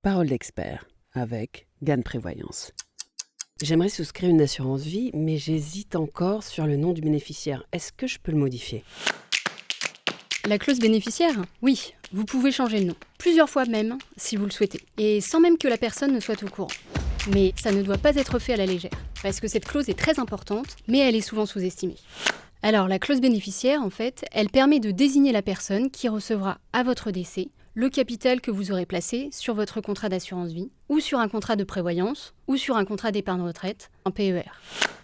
Parole d'expert avec GAN Prévoyance. J'aimerais souscrire une assurance vie, mais j'hésite encore sur le nom du bénéficiaire. Est-ce que je peux le modifier ? La clause bénéficiaire ? Oui, vous pouvez changer le nom. Plusieurs fois même, si vous le souhaitez. Et sans même que la personne ne soit au courant. Mais ça ne doit pas être fait à la légère. Parce que cette clause est très importante, mais elle est souvent sous-estimée. Alors, la clause bénéficiaire, en fait, elle permet de désigner la personne qui recevra à votre décès le capital que vous aurez placé sur votre contrat d'assurance vie, ou sur un contrat de prévoyance, ou sur un contrat d'épargne retraite, un PER.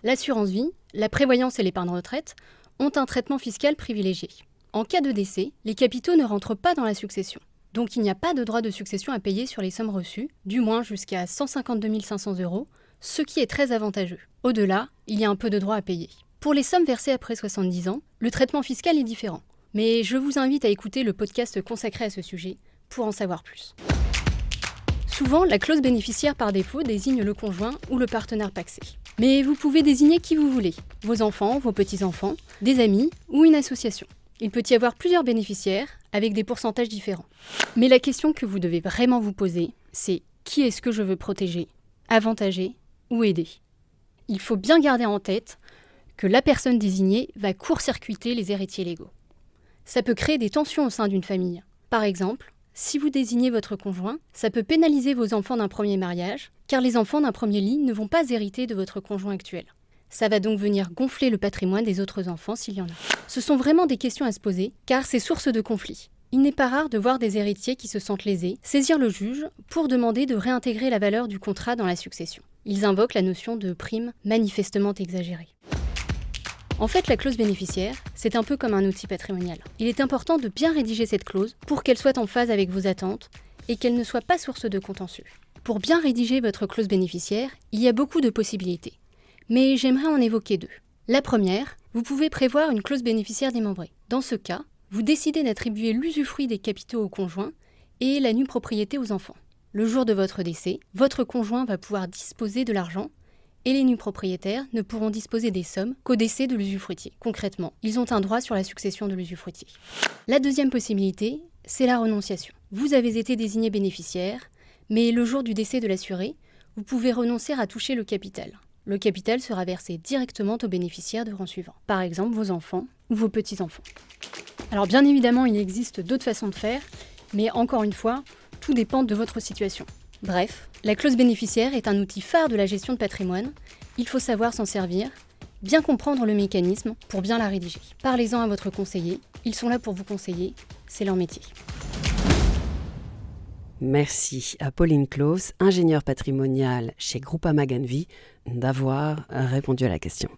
L'assurance vie, la prévoyance et l'épargne retraite ont un traitement fiscal privilégié. En cas de décès, les capitaux ne rentrent pas dans la succession. Donc il n'y a pas de droit de succession à payer sur les sommes reçues, du moins jusqu'à 152 500 €, ce qui est très avantageux. Au-delà, il y a un peu de droit à payer. Pour les sommes versées après 70 ans, le traitement fiscal est différent. Mais je vous invite à écouter le podcast consacré à ce sujet pour en savoir plus. Souvent, la clause bénéficiaire par défaut désigne le conjoint ou le partenaire pacsé. Mais vous pouvez désigner qui vous voulez, vos enfants, vos petits-enfants, des amis ou une association. Il peut y avoir plusieurs bénéficiaires avec des pourcentages différents. Mais la question que vous devez vraiment vous poser, c'est qui est-ce que je veux protéger, avantager ou aider ? Il faut bien garder en tête que la personne désignée va court-circuiter les héritiers légaux. Ça peut créer des tensions au sein d'une famille. Par exemple, si vous désignez votre conjoint, ça peut pénaliser vos enfants d'un premier mariage, car les enfants d'un premier lit ne vont pas hériter de votre conjoint actuel. Ça va donc venir gonfler le patrimoine des autres enfants s'il y en a. Ce sont vraiment des questions à se poser, car c'est source de conflits. Il n'est pas rare de voir des héritiers qui se sentent lésés saisir le juge pour demander de réintégrer la valeur du contrat dans la succession. Ils invoquent la notion de prime manifestement exagérée. En fait, la clause bénéficiaire, c'est un peu comme un outil patrimonial. Il est important de bien rédiger cette clause pour qu'elle soit en phase avec vos attentes et qu'elle ne soit pas source de contentieux. Pour bien rédiger votre clause bénéficiaire, il y a beaucoup de possibilités. Mais j'aimerais en évoquer deux. La première, vous pouvez prévoir une clause bénéficiaire démembrée. Dans ce cas, vous décidez d'attribuer l'usufruit des capitaux au conjoint et la nue propriété aux enfants. Le jour de votre décès, votre conjoint va pouvoir disposer de l'argent et les nus propriétaires ne pourront disposer des sommes qu'au décès de l'usufruitier. Concrètement, ils ont un droit sur la succession de l'usufruitier. La deuxième possibilité, c'est la renonciation. Vous avez été désigné bénéficiaire, mais le jour du décès de l'assuré, vous pouvez renoncer à toucher le capital. Le capital sera versé directement aux bénéficiaires de rang suivant, par exemple vos enfants ou vos petits-enfants. Alors bien évidemment, il existe d'autres façons de faire, mais encore une fois, tout dépend de votre situation. Bref, la clause bénéficiaire est un outil phare de la gestion de patrimoine. Il faut savoir s'en servir, bien comprendre le mécanisme pour bien la rédiger. Parlez-en à votre conseiller, ils sont là pour vous conseiller, c'est leur métier. Merci à Pauline Claus, ingénieure patrimoniale chez Groupama GAN Vie, d'avoir répondu à la question.